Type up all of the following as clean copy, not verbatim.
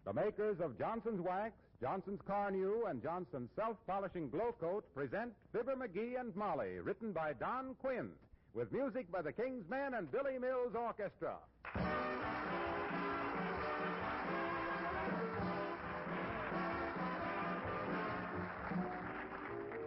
The makers of Johnson's Wax, Johnson's Carnew, and Johnson's Self-Polishing Glow Coat present Fibber, McGee, and Molly, written by Don Quinn, with music by the King's Men and Billy Mills Orchestra.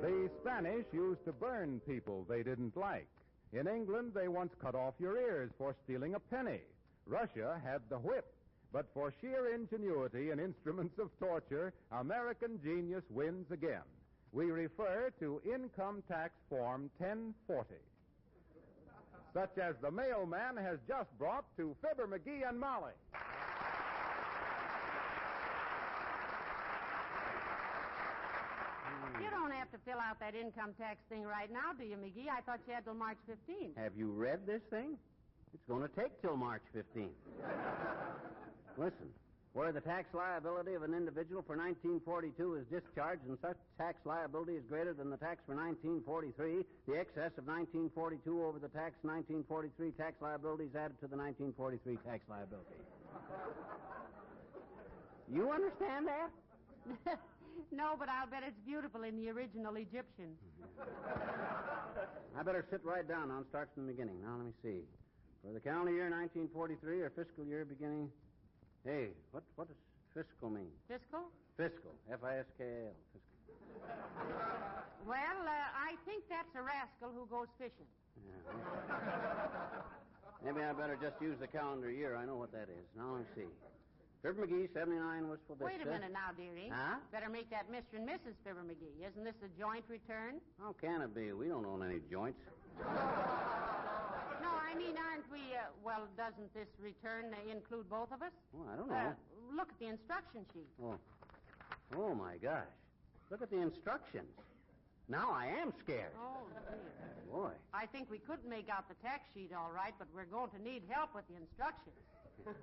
The Spanish used to burn people they didn't like. In England, they once cut off your ears for stealing a penny. Russia had the whip. But for sheer ingenuity in instruments of torture, American genius wins again. We refer to Income Tax Form 1040, such as the mailman has just brought to Fibber, McGee, and Molly. You don't have to fill out that income tax thing right now, do you, McGee? I thought you had till March 15th. Have you read this thing? It's going to take till March 15th. Listen, where the tax liability of an individual for 1942 is discharged and such tax liability is greater than the tax for 1943, the excess of 1942 over the tax 1943 tax liability is added to the 1943 tax liability. You understand that? No, but I'll bet it's beautiful in the original Egyptian. I better sit right down now and start from the beginning. Now, let me see. For the calendar year 1943, or fiscal year beginning... Hey, what does fiscal mean? Fiscal? Fiscal. F-I-S-K-A-L. Fiscal. Well, I think that's a rascal who goes fishing. Yeah. Maybe I better just use the calendar year. I know what that is. Now, let me see. Fibber McGee, 79 Wistful Vista. Wait a minute now, dearie. Huh? Better make that Mr. and Mrs. Fibber McGee. Isn't this a joint return? How can it be? We don't own any joints. No, I mean, aren't we, well, doesn't this return include both of us? Well, I don't know. Look at the instruction sheet. Oh, my gosh. Look at the instructions. Now I am scared. Oh, dear. Boy. I think we could make out the tax sheet all right, but we're going to need help with the instructions. This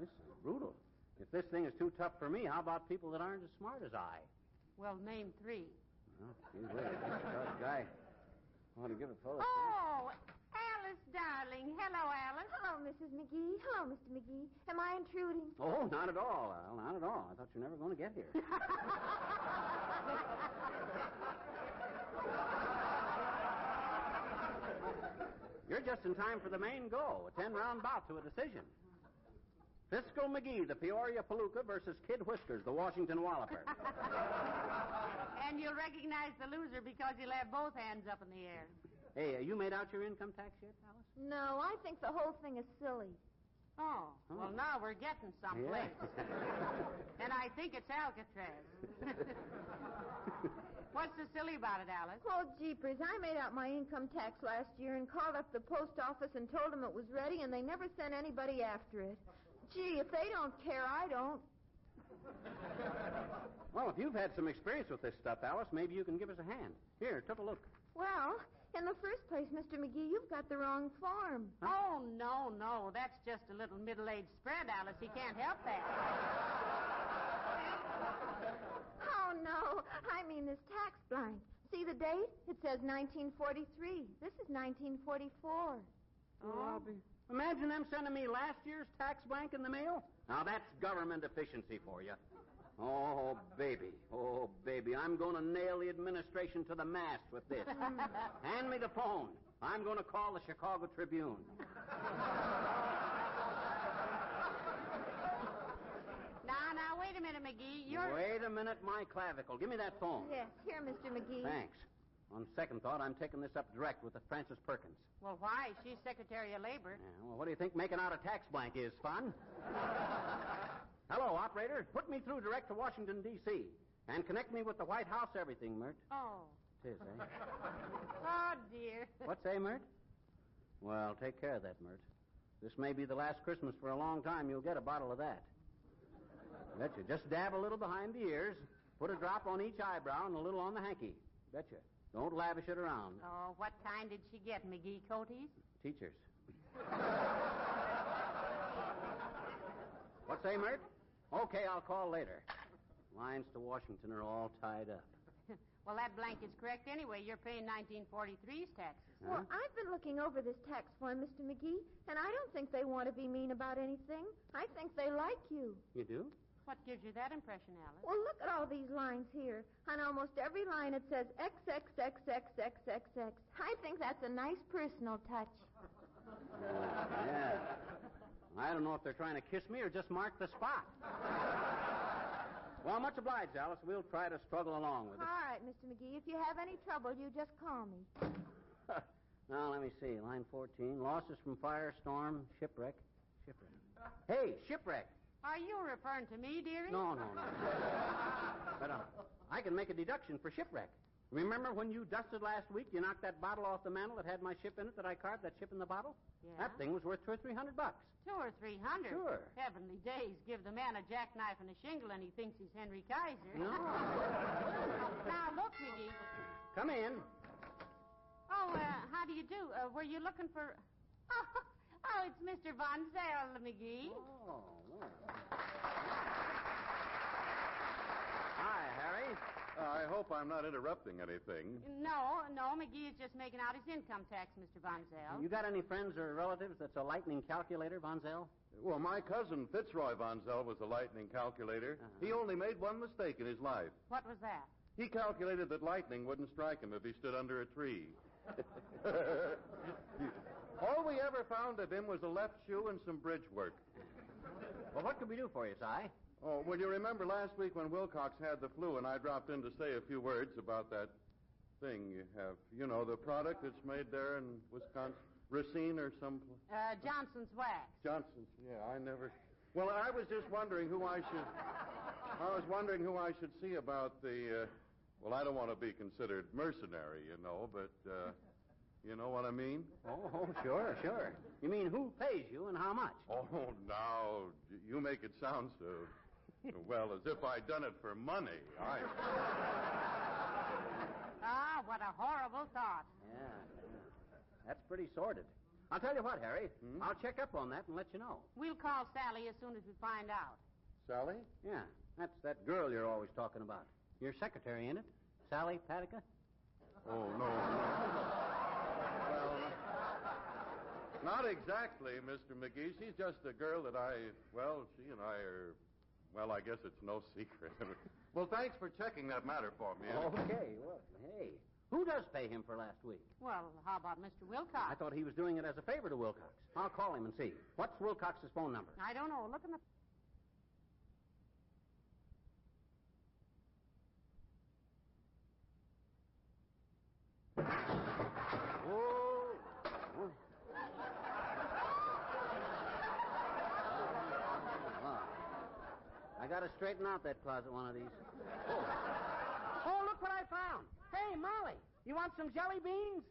is brutal. If this thing is too tough for me, how about people that aren't as smart as I? Well, name three. Well, gee whiz, this guy ought to give a fellow... Oh, Alice, darling. Hello, Alice. Hello, Mrs. McGee. Hello, Mr. McGee. Am I intruding? Oh, not at all, Al. Not at all. I thought you were never going to get here. You're just in time for the main go, a 10-round bout to a decision. Fiscal McGee, the Peoria Palooka, versus Kid Whiskers, the Washington Walloper. And you'll recognize the loser because he'll have both hands up in the air. Hey, you made out your income tax yet, Alice? No, I think the whole thing is silly. Oh, well, now we're getting someplace. Yeah. And I think it's Alcatraz. What's so silly about it, Alice? Oh, jeepers, I made out my income tax last year and called up the post office and told them it was ready, and they never sent anybody after it. Gee, if they don't care, I don't. Well, if you've had some experience with this stuff, Alice, maybe you can give us a hand. Here, take a look. Well, in the first place, Mr. McGee, you've got the wrong form. Huh? Oh, no. That's just a little middle-aged spread, Alice. He can't help that. Oh, no. I mean this tax blank. See the date? It says 1943. This is 1944. Oh. Imagine them sending me last year's tax blank in the mail. Now, that's government efficiency for you. Oh, baby. I'm going to nail the administration to the mast with this. Hand me the phone. I'm going to call the Chicago Tribune. Now, wait a minute, McGee. Wait a minute, my clavicle. Give me that phone. Yes, here, Mr. McGee. Thanks. On second thought, I'm taking this up direct with the Frances Perkins. Well, why? She's Secretary of Labor. Yeah, well, what do you think making out a tax blank is, fun? Hello, operator. Put me through direct to Washington, D.C. And connect me with the White House everything, Mert. Oh. Tis, eh? Oh, dear. What say, Mert? Well, take care of that, Mert. This may be the last Christmas for a long time. You'll get a bottle of that. Betcha. Just dab a little behind the ears, put a drop on each eyebrow and a little on the hanky. Betcha. Don't lavish it around. Oh, what kind did she get, McGee? Coaties? Teachers. What say, Mert? Okay, I'll call later. Lines to Washington are all tied up. Well, that blank is correct anyway. You're paying 1943's taxes. Huh? Well, I've been looking over this tax form, Mr. McGee, and I don't think they want to be mean about anything. I think they like you. You do? What gives you that impression, Alice? Well, look at all these lines here. On almost every line it says XXXXXXXX. I think that's a nice personal touch. Yeah. I don't know if they're trying to kiss me or just mark the spot. Well, much obliged, Alice. We'll try to struggle along with it. All right, Mr. McGee. If you have any trouble, you just call me. Now, let me see. Line 14. Losses from fire, storm, shipwreck. Hey, shipwreck. Are you referring to me, dearie? No. But I can make a deduction for shipwreck. Remember when you dusted last week, you knocked that bottle off the mantel that had my ship in it that I carved, that ship in the bottle? Yeah. That thing was worth $200 or $300. 200 or 300? Sure. Heavenly days. Give the man a jackknife and a shingle and he thinks he's Henry Kaiser. No. Now, look, McGee. Come in. Oh, how do you do? Were you looking for... Oh, it's Mr. Von Zell, McGee. Oh, well. Hi, Harry. I hope I'm not interrupting anything. No, McGee is just making out his income tax, Mr. Von Zell. You got any friends or relatives that's a lightning calculator, Von Zell? Well, my cousin Fitzroy Von Zell was a lightning calculator. He only made one mistake in his life. What was that? He calculated that lightning wouldn't strike him if he stood under a tree. All we ever found of him was a left shoe and some bridge work. Well, what can we do for you, Si? Oh, well, you remember last week when Wilcox had the flu and I dropped in to say a few words about that thing you have. You know, the product that's made there in Wisconsin. Racine or some... Johnson's Wax. Johnson's, yeah, I never... Well, I was just wondering who I should... I was wondering who I should see about the... Well, I don't want to be considered mercenary, you know, but... You know what I mean? Oh, sure. You mean who pays you and how much? Oh, now, you make it sound so... Well, as if I'd done it for money. Ah, what a horrible thought. Yeah. That's pretty sordid. I'll tell you what, Harry. I'll check up on that and let you know. We'll call Sally as soon as we find out. Sally? Yeah, that's that girl you're always talking about. Your secretary, ain't it? Sally Patica? Oh, no. Well, not exactly, Mr. McGee. She's just a girl that she and I are... Well, I guess it's no secret. Well, thanks for checking that matter for me. Okay, well, hey. Who does pay him for last week? Well, how about Mr. Wilcox? I thought he was doing it as a favor to Wilcox. I'll call him and see. What's Wilcox's phone number? I don't know. Look in the... I got to straighten out that closet one of these. Oh, look what I found. Hey, Molly, you want some jelly beans?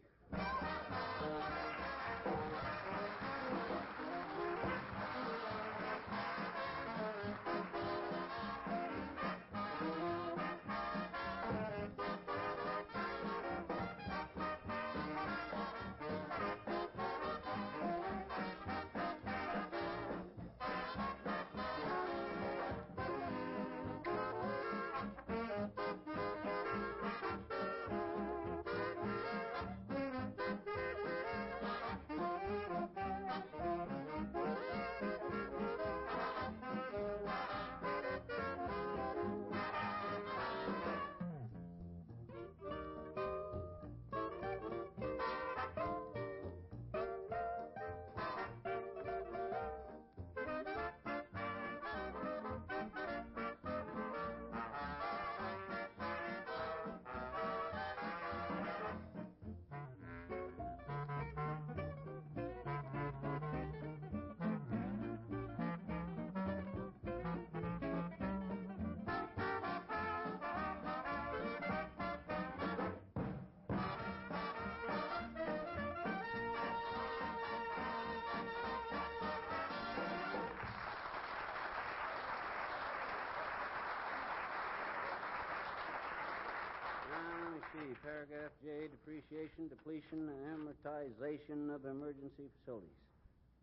Paragraph J, depreciation, depletion, and amortization of emergency facilities.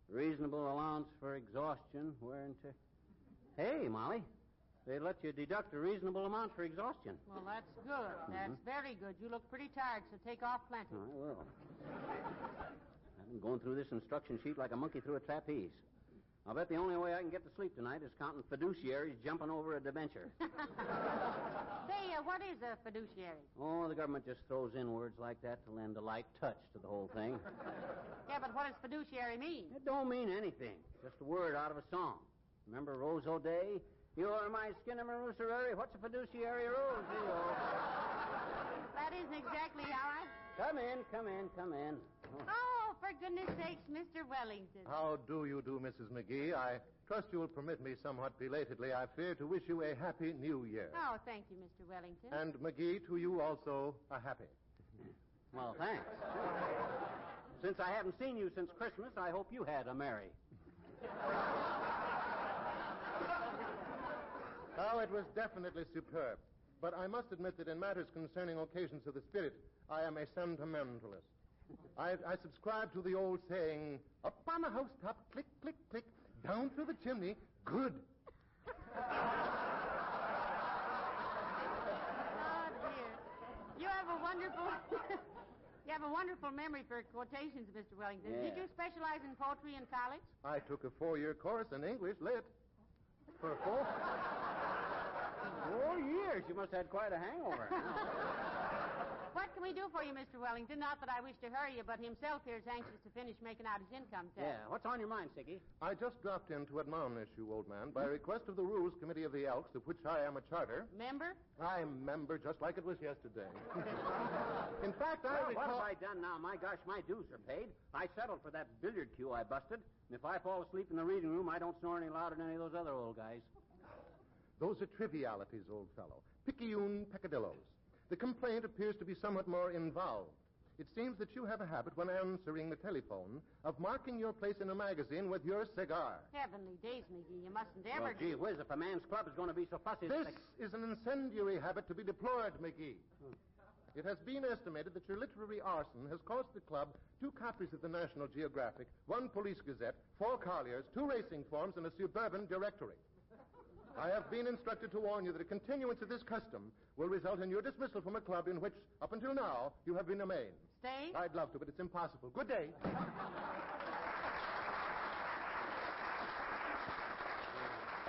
Reasonable allowance for exhaustion, wear and tear. Hey, Molly, they let you deduct a reasonable amount for exhaustion. Well, that's good. That's very good. You look pretty tired, so take off plenty. I will. I've been going through this instruction sheet like a monkey through a trapeze. I'll bet the only way I can get to sleep tonight is counting fiduciaries jumping over a debenture. Say, what is a fiduciary? Oh, the government just throws in words like that to lend a light touch to the whole thing. Yeah, but what does fiduciary mean? It don't mean anything. Just a word out of a song. Remember Rose O'Day? You're my skinnamarooserary. What's a fiduciary rose? That isn't exactly how I... Come in. Oh, for goodness sakes, Mr. Wellington. How do you do, Mrs. McGee? I trust you will permit me somewhat belatedly, I fear, to wish you a happy new year. Oh, thank you, Mr. Wellington. And, McGee, to you also, a happy. Well, thanks. Since I haven't seen you since Christmas, I hope you had a merry. Oh, it was definitely superb. But I must admit that in matters concerning occasions of the spirit, I am a sentimentalist. I subscribe to the old saying, up on the housetop, click, click, click, down through the chimney, good. Oh, dear. You have a wonderful memory for quotations, Mr. Wellington. Yeah. Did you specialize in poetry in college? I took a 4-year course in English lit. For 4 years. You must have had quite a hangover. What can we do for you, Mr. Wellington? Not that I wish to hurry you, but himself here is anxious to finish making out his income tax. Yeah, what's on your mind, Siggy? I just dropped in to admonish you, old man, by request of the Rules Committee of the Elks, of which I am a charter. Member? I'm member just like it was yesterday. In fact, I What recall... have I done now? My gosh, my dues are paid. I settled for that billiard cue I busted. And if I fall asleep in the reading room, I don't snore any louder than any of those other old guys. Those are trivialities, old fellow. Picayune peccadillos. The complaint appears to be somewhat more involved. It seems that you have a habit, when answering the telephone, of marking your place in a magazine with your cigar. Heavenly days, McGee. You mustn't ever... Well, gee whiz, if a man's club is going to be so fussy... This is an incendiary habit to be deplored, McGee. It has been estimated that your literary arson has cost the club 2 copies of the National Geographic, 1 Police Gazette, 4 Colliers, 2 racing forms, and a suburban directory. I have been instructed to warn you that a continuance of this custom will result in your dismissal from a club in which, up until now, you have been a main. Stay? I'd love to, but it's impossible. Good day.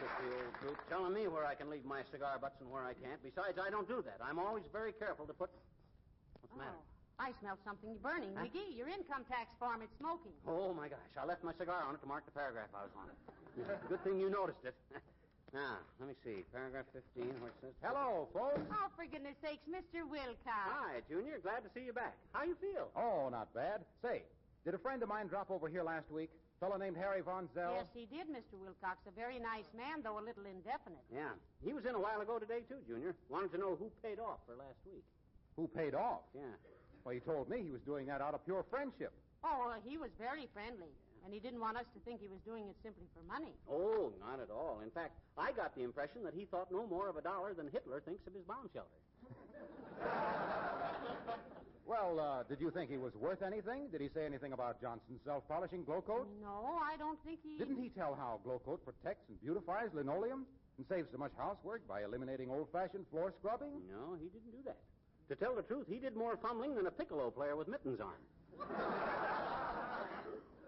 The old brute telling me where I can leave my cigar butts and where I can't. Besides, I don't do that. I'm always very careful to put... What's the matter? I smell something burning. Huh? McGee, your income tax form, it's smoking. Oh, my gosh. I left my cigar on it to mark the paragraph I was on. Good thing you noticed it. Now, let me see. Paragraph 15, where it says... Hello, folks. Oh, for goodness sakes, Mr. Wilcox. Hi, Junior. Glad to see you back. How you feel? Oh, not bad. Say, did a friend of mine drop over here last week? Fellow named Harry Von Zell? Yes, he did, Mr. Wilcox. A very nice man, though a little indefinite. Yeah. He was in a while ago today, too, Junior. Wanted to know who paid off for last week. Who paid off? Yeah. Well, he told me he was doing that out of pure friendship. Oh, he was very friendly. And he didn't want us to think he was doing it simply for money. Oh, not at all. In fact, I got the impression that he thought no more of a dollar than Hitler thinks of his bomb shelter. Well, did you think he was worth anything? Did he say anything about Johnson's self-polishing glow coat? No, I don't think he... Didn't he tell how glow coat protects and beautifies linoleum and saves so much housework by eliminating old-fashioned floor scrubbing? No, he didn't do that. To tell the truth, he did more fumbling than a piccolo player with mittens on.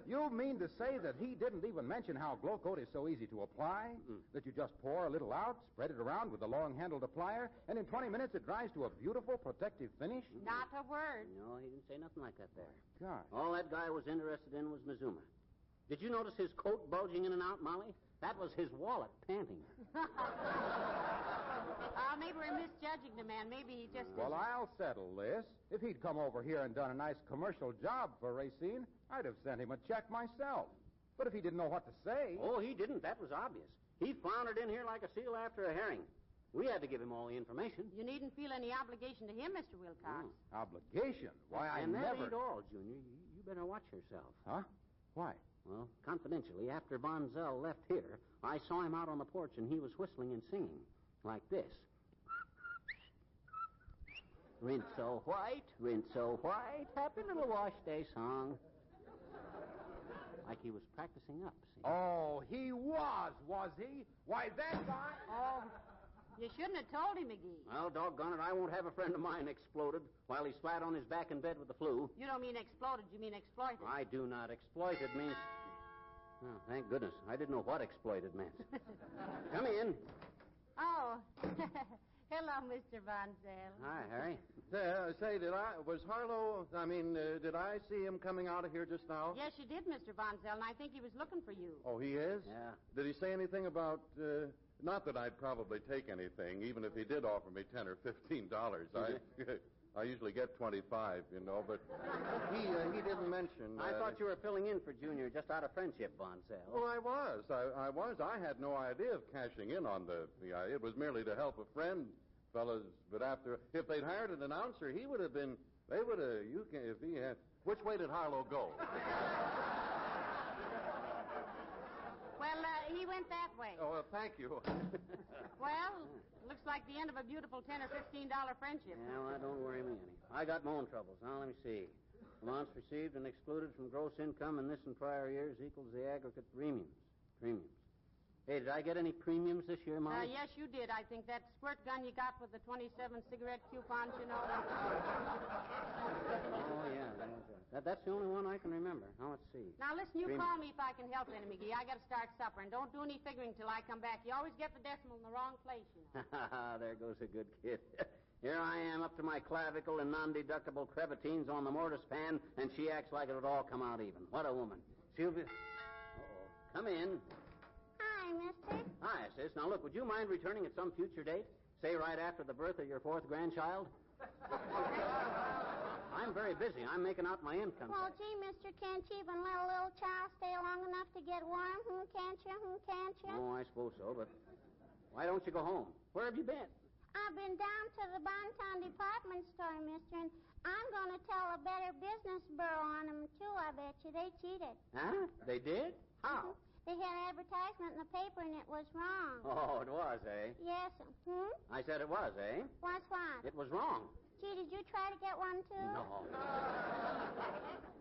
You mean to say that he didn't even mention how glow coat is so easy to apply? That you just pour a little out, spread it around with a long-handled applier, and in 20 minutes it dries to a beautiful protective finish? Not a word. No, he didn't say nothing like that there. Gosh. All that guy was interested in was Mizuma. Did you notice his coat bulging in and out, Molly? That was his wallet panting. Maybe we're misjudging the man. Maybe he just... Well, I'll settle this. If he'd come over here and done a nice commercial job for Racine, I'd have sent him a check myself. But if he didn't know what to say... Oh, he didn't. That was obvious. He floundered in here like a seal after a herring. We had to give him all the information. You needn't feel any obligation to him, Mr. Wilcox. Obligation? Why, I and never... that ain't all, Junior. You better watch yourself. Huh? Why? Well, confidentially, after Von Zell left here, I saw him out on the porch, and he was whistling and singing like this. Rinse so white, happy little wash day song. Like he was practicing up, see? Oh, he was he? Why, that guy... Oh, you shouldn't have told him, McGee. Well, doggone it, I won't have a friend of mine exploded while he's flat on his back in bed with the flu. You don't mean exploded, you mean exploited. I do not. Exploited means... Oh, thank goodness. I didn't know what exploited meant. Come in. Oh. Hello, Mr. Von Zell. Hi, Harry. Say, did I see him coming out of here just now? Yes, you did, Mr. Von Zell, and I think he was looking for you. Oh, he is? Yeah. Did he say anything about, not that I'd probably take anything, even if he did offer me $10 or $15. I usually get 25, but he didn't mention. I thought you were filling in for Junior just out of friendship, Von Zell. Well, I was. I had no idea of cashing in on the it was merely to help a friend, fellas. But if they'd hired an announcer, he would have been. They would have. If he had. Which way did Harlow go? Well, he went that way. Oh, thank you. Well, looks like the end of a beautiful $10 or $15 friendship. Yeah, well, that don't worry me any. I got my own troubles. Now, let me see. Amounts received and excluded from gross income in this and prior years equals the aggregate premiums. Hey, did I get any premiums this year, Mom? Yes, you did. I think that squirt gun you got with the 27 cigarette coupons, Oh, yeah. That's the only one I can remember. Now, let's see. Now, listen, you call me if I can help any, McGee. I got to start supper, and don't do any figuring till I come back. You always get the decimal in the wrong place, There goes a good kid. Here I am up to my clavicle in non-deductible crevatines on the mortise pan, and she acts like it would all come out even. What a woman. Sylvia. Uh-oh. Come in. Hi, mister. Hi, sis. Now, look, would you mind returning at some future date? Say right after the birth of your fourth grandchild? I'm very busy. I'm making out my income. Well, gee, mister, can't you even let a little child stay long enough to get warm? Can't you? Can't you? Oh, I suppose so, but why don't you go home? Where have you been? I've been down to the Bontown department store, mister, and I'm going to tell a Better Business Bureau on them, too, I bet you. They cheated. Huh? They did? How? They had an advertisement in the paper, and it was wrong. Oh, it was, eh? Yes. I said it was, eh? What's what? It was wrong. Gee, did you try to get one, too? No.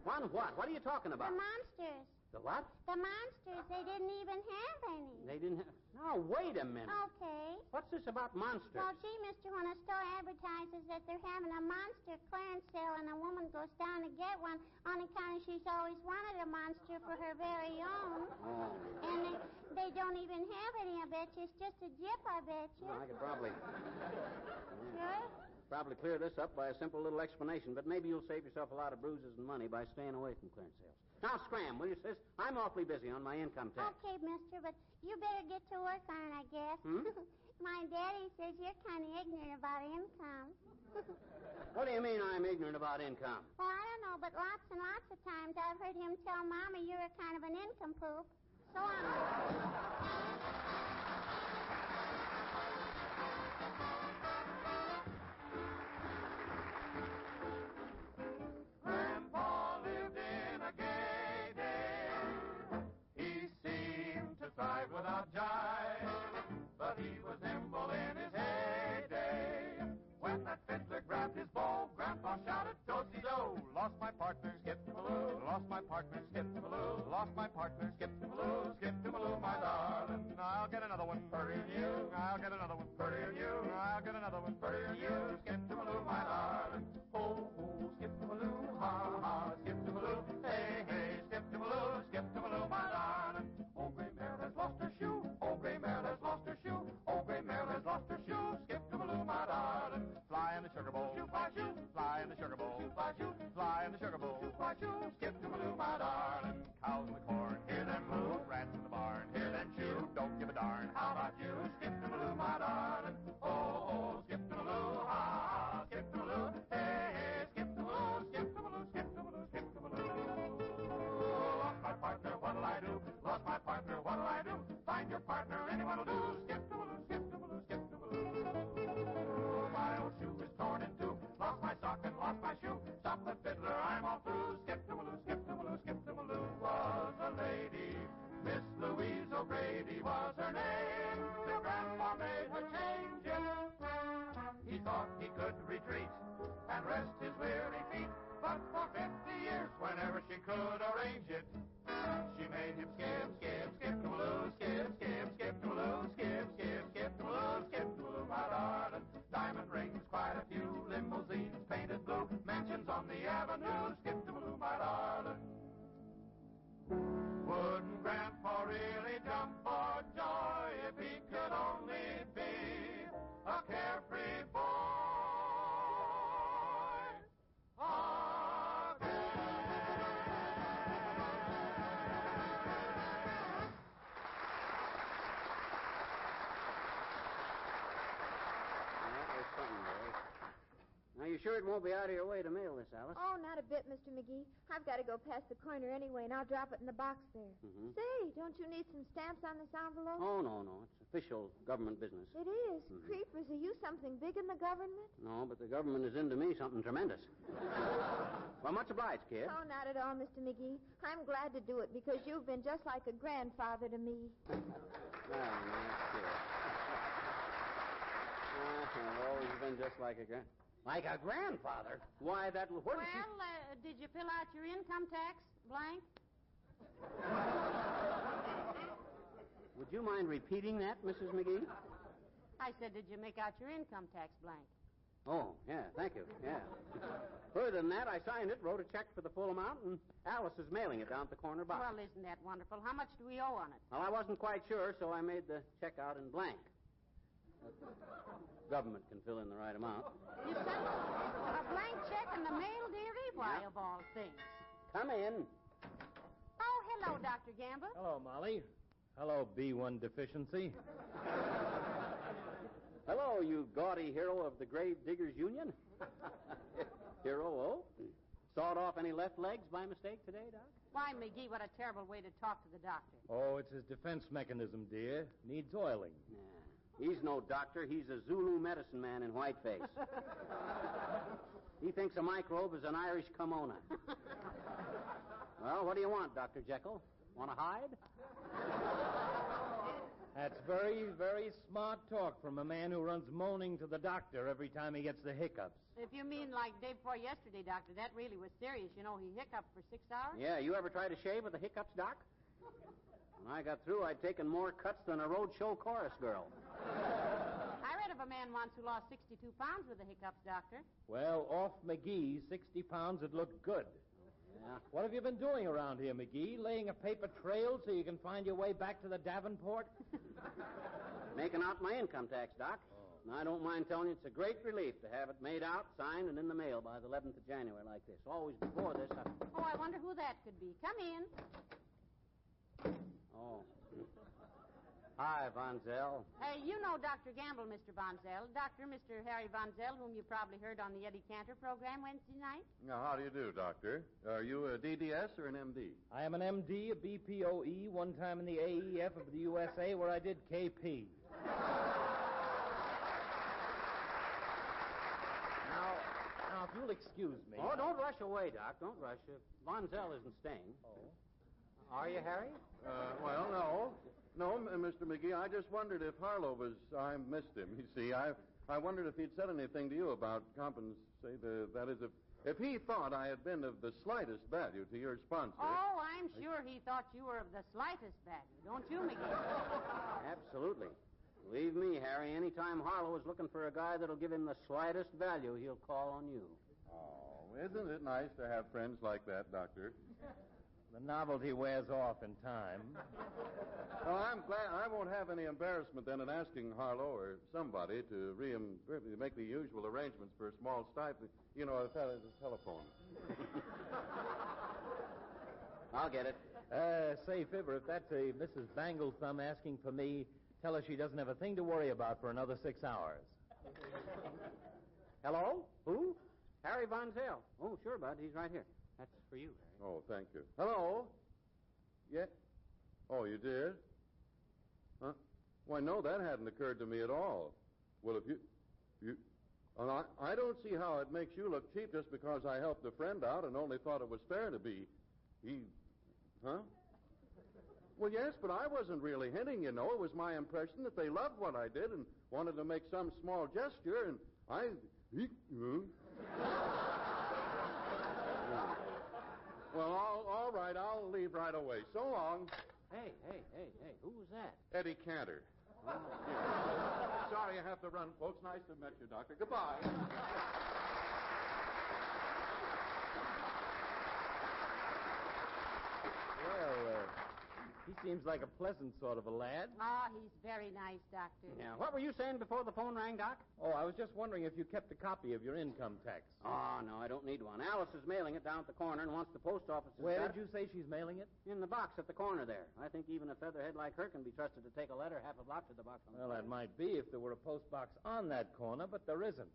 One what? What are you talking about? The monsters. The what? The monsters. They didn't even have any. They didn't have... Now, wait a minute. Okay. What's this about monsters? Well, gee, mister, when a store advertises that they're having a monster clearance sale and a woman goes down to get one on account of she's always wanted a monster for her very own. Oh. And they don't even have any, I bet you. It's just a jip, I bet you. Well, I could probably... Sure? Probably clear this up by a simple little explanation, but maybe you'll save yourself a lot of bruises and money by staying away from clearance sales. Now, scram, will you, sis? I'm awfully busy on my income tax. Okay, mister, but you better get to work on it, I guess. My daddy says you're kind of ignorant about income. What do you mean I'm ignorant about income? Well, I don't know, but lots and lots of times I've heard him tell Mama you're a kind of an income poop. So Grandpa lived in a gay day. He seemed to thrive without jive, but he was nimble in his heyday. When that fiddler grabbed his bow, Grandpa shouted, "Do-si-do! Lost my partner, skip-to-maloo. Lost my partner, skip-to-maloo. Lost my partner, skip-to-maloo. Skip-to-maloo, my darling. I'll get another one for you. I'll get another one for you. I'll get another one for you. Skip-to-maloo, my darling. Oh, oh, skip-to-maloo, ha, ha, skip-to-maloo. Hey, hey, skip-to-maloo, skip-to-maloo, my darling. Oh, gray mare has lost her shoe. Oh, gray mare has lost her shoe. Oh, gray mare has lost her shoe. Skip-to-maloo, my darling. Fly in the sugar bowl. Shoe-by-shoe. Fly in the sugar bowl. Shoe-by-shoe. Fly in the sugar bowl. Shoe-by-shoe. Skip-to-maloo, my darling. Cows in the corn, hear them moo. Rats in the barn, hear them chew. Don't give a darn. How about you? Skip-to-maloo, my darling. Oh, oh, skip-to-maloo, ha, ha, skip-to-maloo. Hey, hey, skip-to-maloo, skip-to-maloo, skip-to-maloo, skip-to-maloo. Lost my partner, what'll I do? Lost my partner, what'll I do? Find your partner, anyone'll do. Skip-to-maloo, skip-to-maloo, skip-to-maloo. My old shoe is torn in two. Lost my sock and lost my shoe. Stop the fiddler, I'm all through. Skip-to-maloo, skip-to-maloo, skip-to-maloo. Was a lady, Miss Louise O'Grady was her name. Till Grandpa made her change it. He thought he could retreat and rest his weary feet, but for 50 years, whenever she could arrange it, she made him skip, skip, skip-to-maloo, skip, skip, skip-to-maloo, skip, skip, skip-to-maloo, skip-to-maloo, my darling. Diamond rings, quite a few, limousines painted blue, mansions on the avenue, skip-to-maloo, my darling. Wouldn't Grandpa you sure it won't be out of your way to mail this, Alice? Oh, not a bit, Mr. McGee. I've got to go past the corner anyway, and I'll drop it in the box there. Mm-hmm. Say, don't you need some stamps on this envelope? Oh, no. It's official government business. It is. Mm-hmm. Creepers, are you something big in the government? No, but the government is into me something tremendous. Well, much obliged, kid. Oh, not at all, Mr. McGee. I'm glad to do it because you've been just like a grandfather to me. Oh, nice kid. I've always been just like a grandfather? Why, that... Where did she... Did you fill out your income tax blank? Would you mind repeating that, Mrs. McGee? I said, did you make out your income tax blank? Oh, yeah, thank you, yeah. Further than that, I signed it, wrote a check for the full amount, and Alice is mailing it down at the corner box. Well, isn't that wonderful? How much do we owe on it? Well, I wasn't quite sure, so I made the check out in blank. Government can fill in the right amount. You sent a blank check in the mail, dearie? Why, Yeah. of all things. Come in. Oh, hello, Dr. Gamble. Hello, Molly. Hello, B1 deficiency. Hello, you gaudy hero of the Grave Diggers Union. Hero, oh? Sawed off any left legs by mistake today, Doc? Why, McGee, what a terrible way to talk to the doctor. Oh, it's his defense mechanism, dear. Needs oiling. Yeah. He's no doctor. He's a Zulu medicine man in whiteface. He thinks a microbe is an Irish kimono. Well, what do you want, Dr. Jekyll? Want to hide? That's very, very smart talk from a man who runs moaning to the doctor every time he gets the hiccups. If you mean like day before yesterday, Doctor, that really was serious. You know, he hiccuped for 6 hours. Yeah, you ever try to shave with the hiccups, Doc? When I got through, I'd taken more cuts than a roadshow chorus girl. I read of a man once who lost 62 pounds with the hiccups, Doctor. Well, off McGee, 60 pounds would look good. Yeah. What have you been doing around here, McGee? Laying a paper trail so you can find your way back to the Davenport? Making out my income tax, Doc. And I don't mind telling you it's a great relief to have it made out, signed, and in the mail by the 11th of January like this. Always before this, Oh, I wonder who that could be. Come in. Oh. Hi, Von Zell. Hey, you know Dr. Gamble, Mr. Von Zell. Mr. Harry Von Zell, whom you probably heard on the Eddie Cantor program Wednesday night. Now, how do you do, Doctor? Are you a DDS or an MD? I am an MD, a BPOE, one time in the AEF of the USA where I did KP. Now, if you'll excuse me. Oh, don't rush away, Doc. Don't rush. Von Zell isn't staying. Oh. Are you, Harry? Well, no. No, Mr. McGee, I just wondered if Harlow was... I missed him, you see. I wondered if he'd said anything to you about that is, if he thought I had been of the slightest value to your sponsor. Oh, I'm sure he thought you were of the slightest value. Don't you, McGee? Absolutely. Believe me, Harry, anytime Harlow is looking for a guy that'll give him the slightest value, he'll call on you. Oh, isn't it nice to have friends like that, Doctor? The novelty wears off in time. Well, I'm glad I won't have any embarrassment then in asking Harlow or somebody to make the usual arrangements for a small stipend. You know, a telephone. I'll get it. Say, Fibber, if that's a Mrs. Bangle Thumb asking for me, tell her she doesn't have a thing to worry about for another 6 hours. Hello? Who? Harry Von Zell. Oh, sure, Bud. He's right here. That's for you, Harry. Oh, thank you. Hello? Yeah? Oh, you did? Huh? Why, no, that hadn't occurred to me at all. Well, if you... I don't see how it makes you look cheap just because I helped a friend out and only thought it was fair to be... Huh? Well, yes, but I wasn't really hinting, you know. It was my impression that they loved what I did and wanted to make some small gesture, and I... Well, all right, I'll leave right away. So long. Hey, who was that? Eddie Cantor. Oh. Yeah. Sorry, I have to run, folks. Nice to meet you, Doctor. Goodbye. Well, he seems like a pleasant sort of a lad. Ah, he's very nice, Doctor. Yeah, what were you saying before the phone rang, Doc? Oh, I was just wondering if you kept a copy of your income tax. Oh, no, I don't need one. Alice is mailing it down at the corner, and once the post office is Where did you say she's mailing it? In the box at the corner there. I think even a featherhead like her can be trusted to take a letter half a block to the box on the Well, corner. that might be if there were a post box on that corner, but there isn't.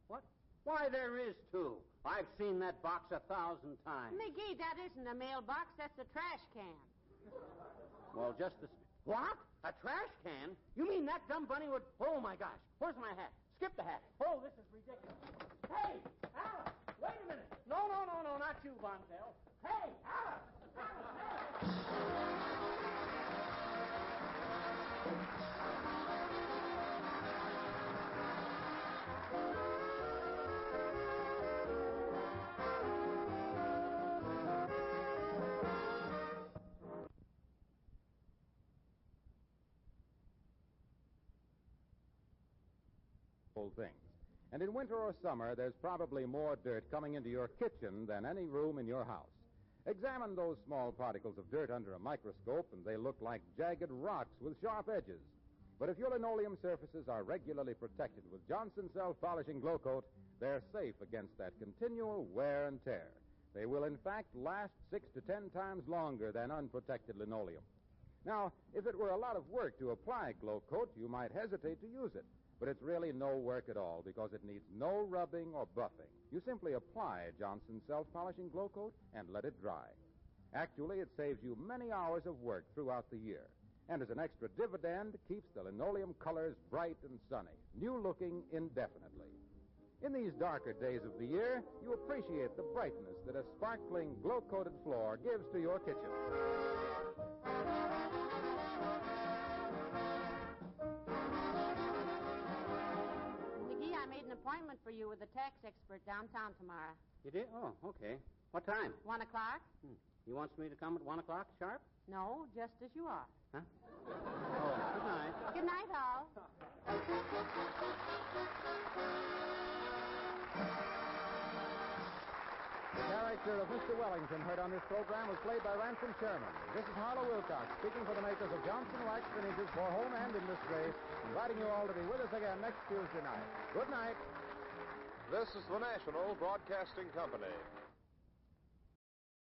What? Why, there is, too. I've seen that box 1,000 times. McGee, that isn't a mailbox. That's a trash can. Well, just the... What? A trash can? You mean that dumb bunny would... Oh, my gosh. Where's my hat? Skip the hat. Oh, this is ridiculous. Hey, Alice, wait a minute. No, not you, Bonzel. Hey, Alice! Alice, hey! Things. And in winter or summer, there's probably more dirt coming into your kitchen than any room in your house. Examine those small particles of dirt under a microscope, and they look like jagged rocks with sharp edges. But if your linoleum surfaces are regularly protected with Johnson Self-Polishing Glow Coat, they're safe against that continual wear and tear. They will, in fact, last 6 to 10 times longer than unprotected linoleum. Now, if it were a lot of work to apply Glow Coat, you might hesitate to use it. But it's really no work at all because it needs no rubbing or buffing. You simply apply Johnson Self-Polishing Glow Coat and let it dry. Actually, it saves you many hours of work throughout the year. And as an extra dividend, keeps the linoleum colors bright and sunny, new-looking indefinitely. In these darker days of the year, you appreciate the brightness that a sparkling, glow-coated floor gives to your kitchen. Appointment for you with a tax expert downtown tomorrow. You did? Oh, okay. What time? 1 o'clock? He wants me to come at 1 o'clock sharp? No, just as you are. Huh? Oh, good night. Good night, all. The character of Mr. Wellington heard on this program was played by Ransom Sherman. This is Harlow Wilcox speaking for the makers of Johnson Wax Finishes for Home and Industry, inviting you all to be with us again next Tuesday night. Good night. This is the National Broadcasting Company.